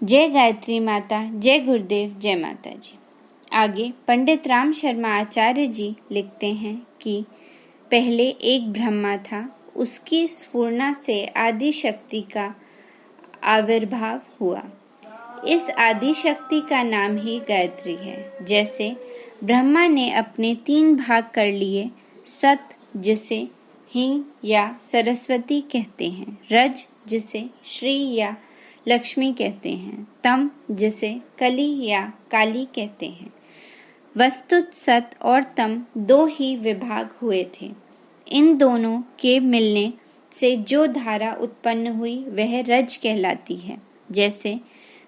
जय गायत्री माता, जय गुरुदेव, जय माता जी। आगे पंडित राम शर्मा आचार्य जी लिखते हैं कि पहले एक ब्रह्मा था, उसकी स्फुरना से आदि शक्ति का आविर्भाव हुआ। इस आदि शक्ति का नाम ही गायत्री है। जैसे ब्रह्मा ने अपने 3 भाग कर लिए, सत जिसे हिंग या सरस्वती कहते हैं, रज जिसे श्री या लक्ष्मी कहते हैं, तम जिसे कली या काली कहते हैं। वस्तुत सत और तम 2 ही विभाग हुए थे। इन दोनों के मिलने से जो धारा उत्पन्न हुई वह रज कहलाती है। जैसे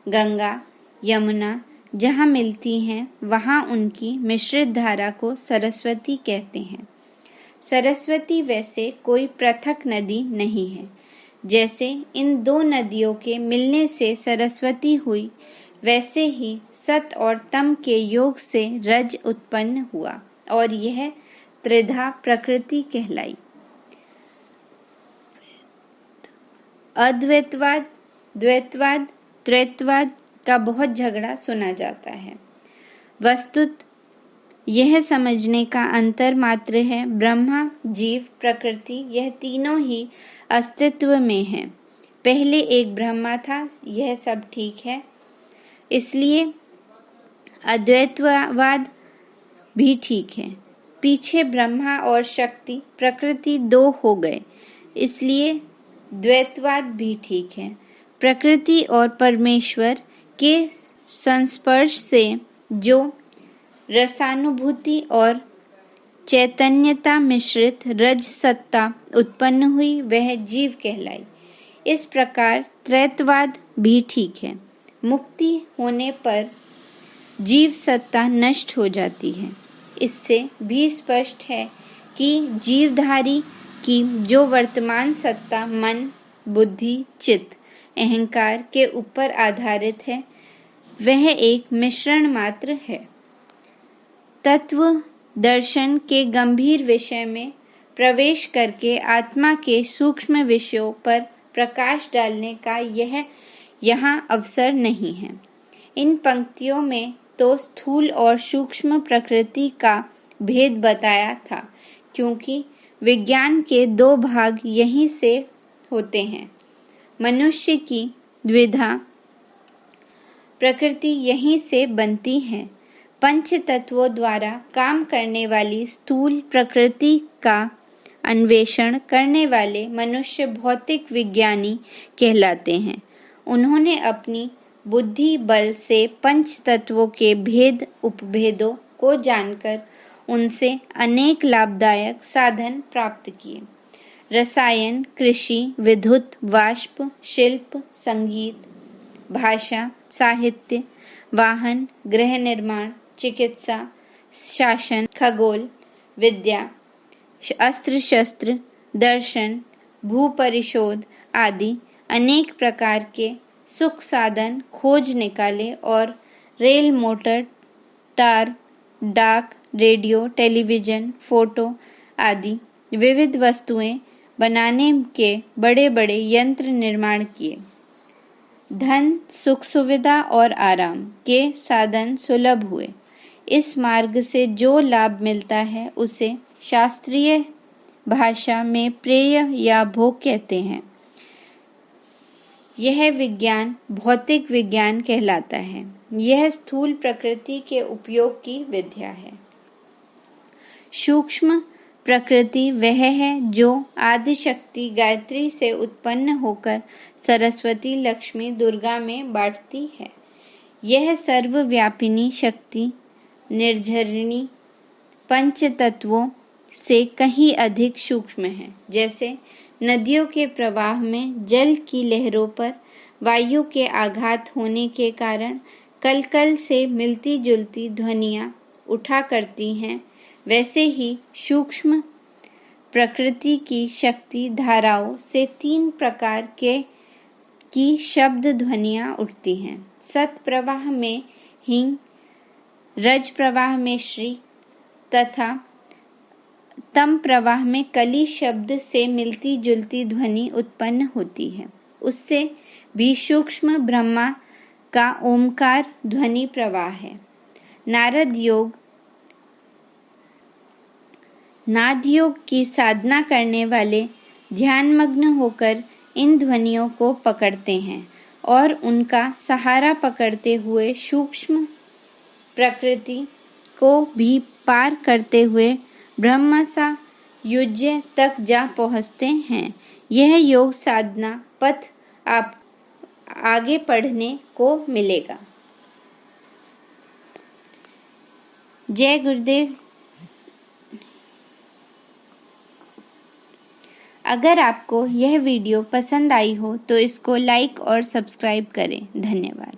गंगा, यमुना जहाँ मिलती हैं वहाँ उनकी मिश्रित धारा को सरस्वती कहते हैं। सरस्वती वैसे कोई पृथक नदी नहीं है। जैसे इन 2 नदियों के मिलने से सरस्वती हुई, वैसे ही सत और तम के योग से रज उत्पन्न हुआ और यह त्रिधा प्रकृति कहलाई। अद्वैतवाद, द्वैतवाद, त्रैतवाद का बहुत झगड़ा सुना जाता है। वस्तुत यह समझने का अंतर मात्र है, ब्रह्मा, जीव, प्रकृति यह तीनों ही अस्तित्व में हैं। पहले एक ब्रह्मा था, यह सब ठीक है, इसलिए अद्वैतवाद भी ठीक है। पीछे ब्रह्मा और शक्ति, प्रकृति 2 हो गए, इसलिए द्वैतवाद भी ठीक है। प्रकृति और परमेश्वर के संस्पर्श से जो रसानुभूति और चैतन्यता मिश्रित रज सत्ता उत्पन्न हुई वह जीव कहलाई। इस प्रकार त्रैतवाद भी ठीक है। मुक्ति होने पर जीव सत्ता नष्ट हो जाती है। इससे भी स्पष्ट है कि जीवधारी की जो वर्तमान सत्ता मन, बुद्धि, चित्त, अहंकार के ऊपर आधारित है वह एक मिश्रण मात्र है। तत्व दर्शन के गंभीर विषय में प्रवेश करके आत्मा के सूक्ष्म विषयों पर प्रकाश डालने का यह यहाँ अवसर नहीं है। इन पंक्तियों में तो स्थूल और सूक्ष्म प्रकृति का भेद बताया था, क्योंकि विज्ञान के 2 भाग यहीं से होते हैं। मनुष्य की द्विधा प्रकृति यहीं से बनती है। पंच तत्वों द्वारा काम करने वाली स्थूल प्रकृति का अन्वेषण करने वाले मनुष्य भौतिक विज्ञानी कहलाते हैं। उन्होंने अपनी बुद्धि बल से पंच तत्वों के भेद उपभेदों को जानकर उनसे अनेक लाभदायक साधन प्राप्त किए। रसायन, कृषि, विद्युत, वाष्प, शिल्प, संगीत, भाषा, साहित्य, वाहन, गृह निर्माण, चिकित्सा, शासन, खगोल विद्या, अस्त्र शस्त्र, दर्शन, भूपरिशोध आदि अनेक प्रकार के सुख साधन खोज निकाले और रेल, मोटर, तार, डाक, रेडियो, टेलीविजन, फोटो आदि विविध वस्तुएं बनाने के बड़े बड़े यंत्र निर्माण किए। धन, सुख सुविधा और आराम के साधन सुलभ हुए। इस मार्ग से जो लाभ मिलता है उसे शास्त्रीय भाषा में प्रेय या भोग कहते हैं। यह विज्ञान भौतिक विज्ञान कहलाता है। यह स्थूल प्रकृति के उपयोग की विद्या है। सूक्ष्म प्रकृति वह है जो आदि शक्ति गायत्री से उत्पन्न होकर सरस्वती, लक्ष्मी, दुर्गा में बांटती है। यह सर्वव्यापिनी शक्ति निर्झरिणी पंच तत्वों से कहीं अधिक सूक्ष्म है। जैसे नदियों के प्रवाह में जल की लहरों पर वायु के आघात होने के कारण कल-कल से मिलती जुलती ध्वनियाँ उठा करती हैं, वैसे ही सूक्ष्म प्रकृति की शक्ति धाराओं से 3 प्रकार की शब्द ध्वनियाँ उठती हैं। सत प्रवाह में हिंग, रज प्रवाह में श्री तथा तम प्रवाह में कली शब्द से मिलती जुलती ध्वनि उत्पन्न होती है। उससे भी सूक्ष्म ब्रह्मा का ओमकार ध्वनि प्रवाह है। नारद योग नाद योग की साधना करने वाले ध्यानमग्न होकर इन ध्वनियों को पकड़ते हैं और उनका सहारा पकड़ते हुए सूक्ष्म प्रकृति को भी पार करते हुए ब्रह्म सायुज्य तक जा पहुँचते हैं। यह योग साधना पथ आप आगे पढ़ने को मिलेगा। जय गुरुदेव। अगर आपको यह वीडियो पसंद आई हो तो इसको लाइक और सब्सक्राइब करें। धन्यवाद।